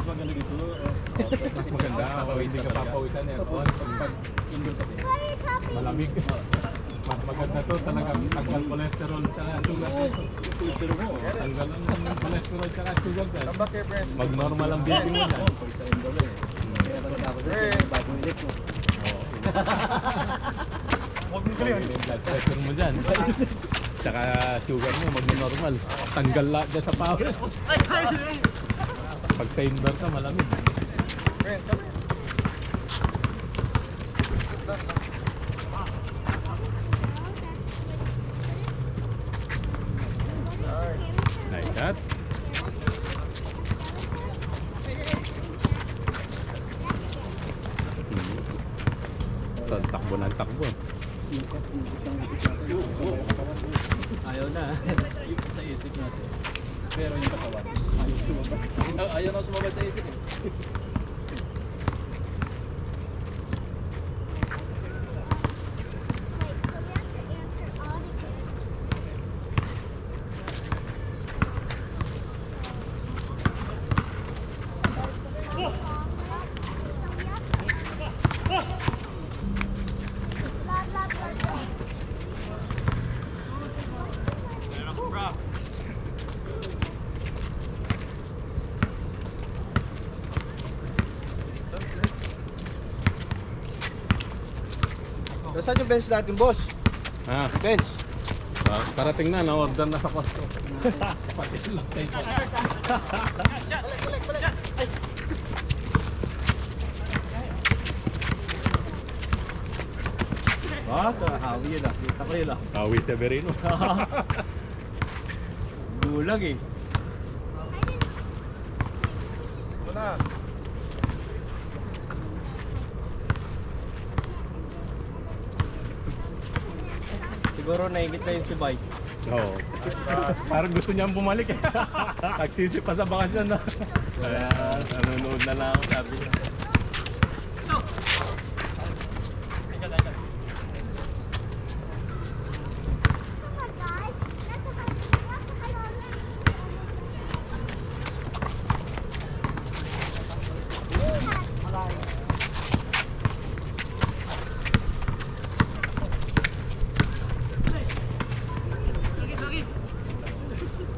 Mas maganda dito. Mas maganda, hindi ka papawisan yan. Tapos pag indoor kasi, Malamig. Mas maganda to, talagang tanggal cholesterol tsaka sugar. cholesterol mo. Tanggal ang cholesterol tsaka sugar dyan. Come back here, Brent. Mag-normal ang BP mo dyan. Pag sa indoor eh. Kaya talaga ako sa bagong ulit mo. Huwag mo Yung blood pressure mo dyan. Tsaka sugar mo, mag-normal. Tanggal lahat dyan sa power. Pag sa indoor ka, malamig. Brent, come here. Sit down now. Like that. Takbo ng takbo. Ayaw na. Yung sa isip natin. Pero yung katawan, ayaw sumabay. Ayaw na sumabay sa isip. Nasaan yung bench natin, boss? Ah, Bench. parating na, na-order na sa Costco. Pati lang tayo. Hawi yun ah. Kita ko yun ah. Awi Severino. Gulag eh. Wala. Siguro naingit na yun si Bay. Oo. Parang gusto niyang bumalik eh. Nagsisi pa sa bakasyon na. Kaya nanonood na lang ako, sabi niya.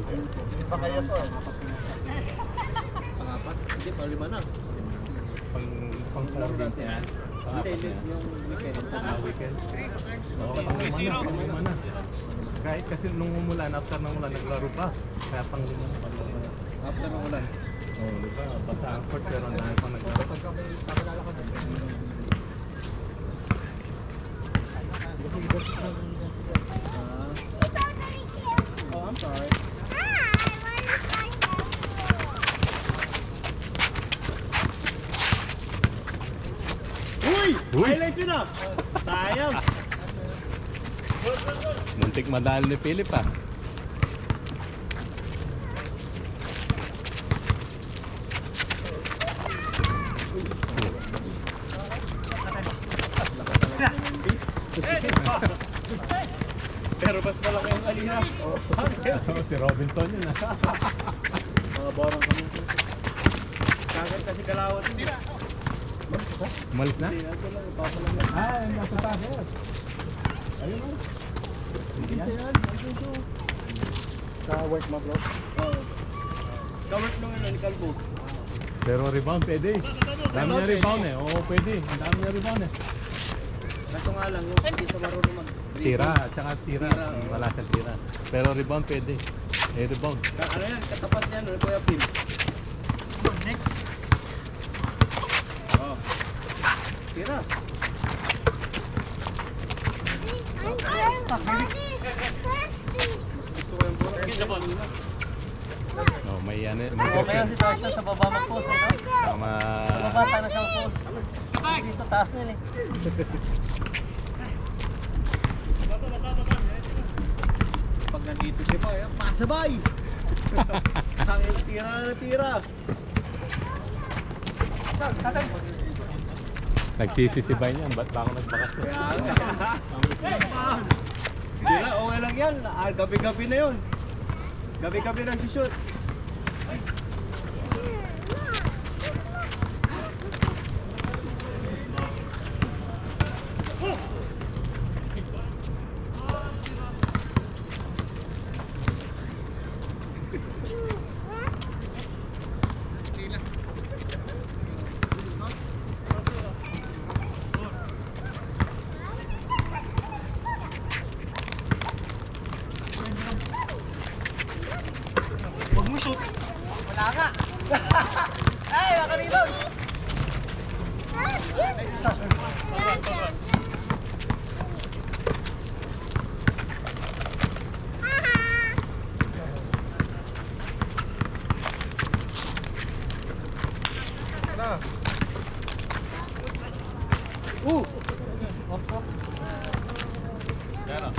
Hindi pa kaya to eh. Pangapat? Hindi, panglima na. Pang order yan. Pangapat Hindi, na yan. yung weekend. Weekend. Oo, panglima na. Kahit kasi nung umulan, after ng ulan, naglaro pa. Kaya panglima na. After ng ulan. Oo, di ba? Basta ang court, pero ang dami pang naglaro. Oh, I'm sorry. Uy! Uy! Highlights yun ah! Sayang! Muntik madali ni Philip ah. Pero mas malaki ang alina. Si Robinson yun ah. Mga borang kami. Kagat kasi kalawat. Hindi na. Umalis na? Hindi na. Ito lang. Papa lang yan. Ah, nasa taas. Ayun o. Hindi yan. Ka-work mo, bro. Oo. Kawork nung ano ni Calvo. Pero rebound pwede. Dami niya rebound eh. Oo, pwede. Ang dami niya rebound eh. Kaso nga lang, yung hindi sa marunong mag Tira, at saka tira. Tira, oo. Wala siyang tira. Pero rebound pwede. Eh, rebound. Ano yan? Katapat niyan. Ano Kuya Pim? Next. Oh. Tira. Gusto ko yung borang. Oh, may yan eh. Okay ang sitwasyon sa baba mag-post, eh, no? Tama. Sa baba sana siya mag-post. Dito taas na yun eh. Pag nandito siya pa, pasabay! Hangin, tira na tira. Nagsisisibay niyan. Ba't ba ako nagbakasyon? Tira, okay lang yan. Gabi-gabi na yun. Gabi-gabi nang shoot. kanina. Na. Yan o.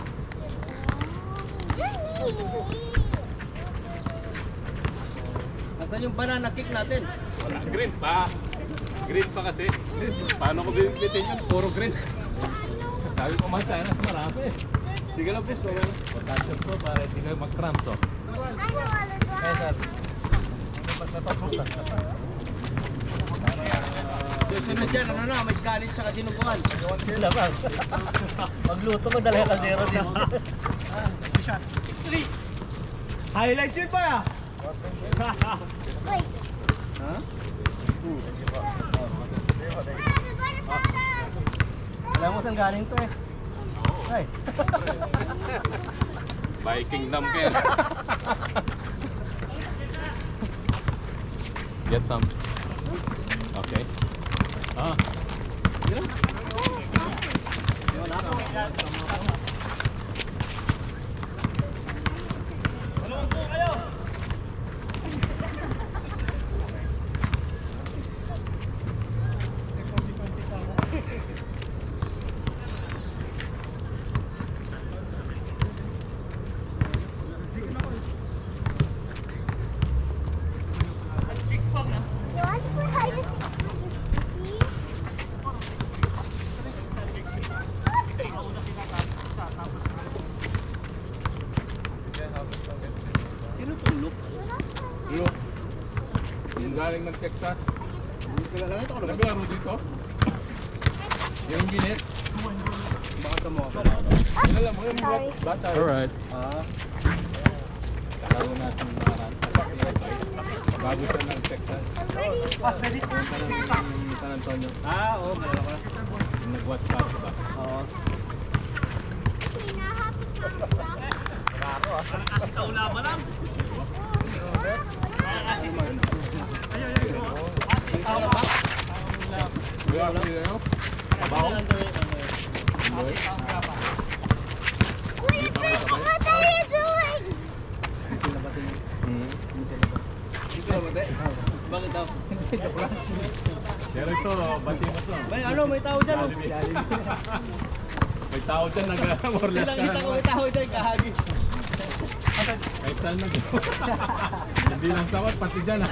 Asan yung banana cake natin? Wala, green pa. Green pa kasi. Paano ko binibitin yun? Puro green. Sabi ko man sana marami. Hindi ka lang boss, wala. Pagkasyon ko para hindi kayo mag-cramps oh. Kaya sir. Susunod dyan, ano na, may kanin tsaka dinuguan. Sila ba? Magluto mo, dalawa ka zero din. Highlights yun pa ya! Ha? Alam mo saan galing to eh. Ay. Viking Kingdom ka yan. Get some. Okay. Ah. Sino tong look? Look. Yung galing ng Texas. Kilala ito ko na ba? Naglaro dito. Yung engineer. Baka sa mga Kilala mo yung mga bata. Alright. Ah. Kalaro natin nakaraan. Bago siya ng Texas. San Antonio. Ah, oo, kilala ko na. Nag-watch party ba? Oo. Wala ko nila yun. Abaw? Bakit daw? Pero ito, bati mo to. May ano, may tao dyan. Oh. May tao dyan nag-morlas ka Nakita ko may tao dyan, kahagi. Kahit saan na dyan. Hindi lang sawat, pati dyan ha.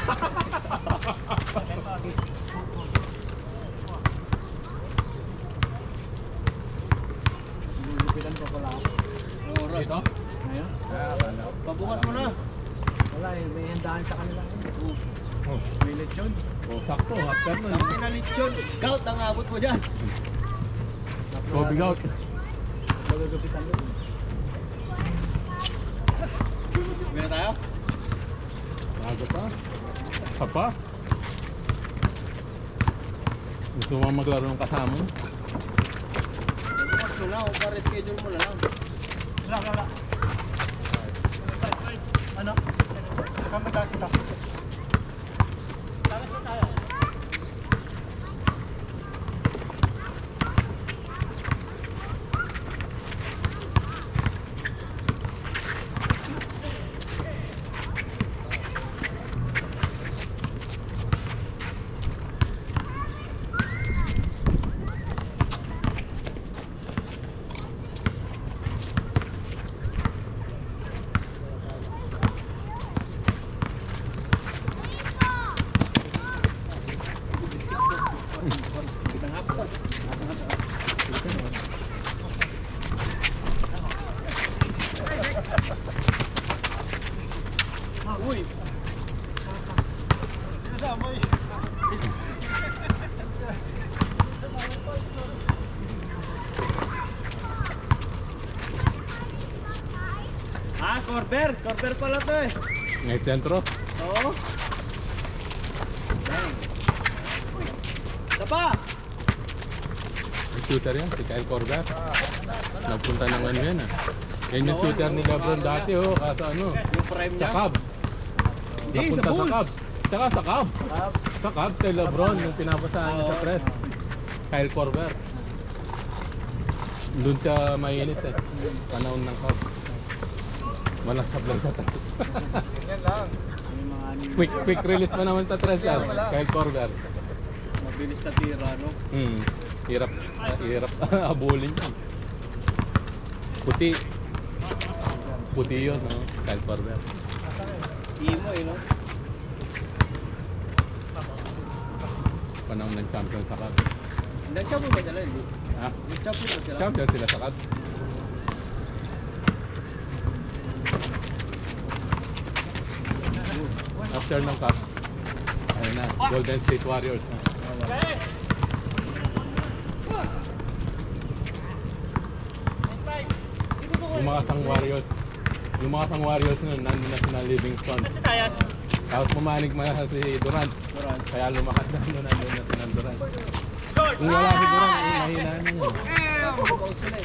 Lulupitan pa pala ako. Oras. Dito? Ngayon? Akala ko. Pabukas mo na. Wala eh, may handaan sa kanila. Oh, May lechon. oh, sakto, after nun. Sabi na lechon, gout ang abot mo dyan. Coffee out. Magagupitan doon. Uwi na tayo? Aga pa. Papa. Gusto mo maglaro ng kasama? Bukas mo na, o para schedule mo na lang. Wala. Ano? Kami kita. Tapos na tayo. Uy! Ah, Corber! Corber pala to eh. Ngay sentro. Oo. Isa pa! Yung shooter yan, si Kyle Corbett. Nagpunta ng ano yan ah. Yan yung shooter ni Lebron dati oh, kaso ano, Yung prime sa niya. Cubs. Hindi, sa Napunta Bulls. Cubs. Tsaka sa Cubs. Cubs. Sa Cubs kay Lebron yung pinapasahan niya sa press. Kyle Korver. Doon siya mainit eh. Panahon ng Cubs. Manasab lang sa tres. Ganyan lang. May mga ano, Quick release pa naman sa tres lang. Kyle Korver. mabilis na tira, no? Hirap abulin yan. Puti yun, no? Kyle Korver. Imo, eh, no? Panahon ng champion sa Cubs. Nag-champion ba sila, hindi? Ha? Nag-champion ba sila? Champion sila sa Cubs. After ng Cubs, ayun na, Golden State Warriors na. Yung mga sang Warriors nun, nandun na sila Livingston. Tapos pumanig man na si Durant. Durant. Kaya lumakas na nandun na si Durant. Kung wala si Durant, mahina na yun. Paus sila, eh.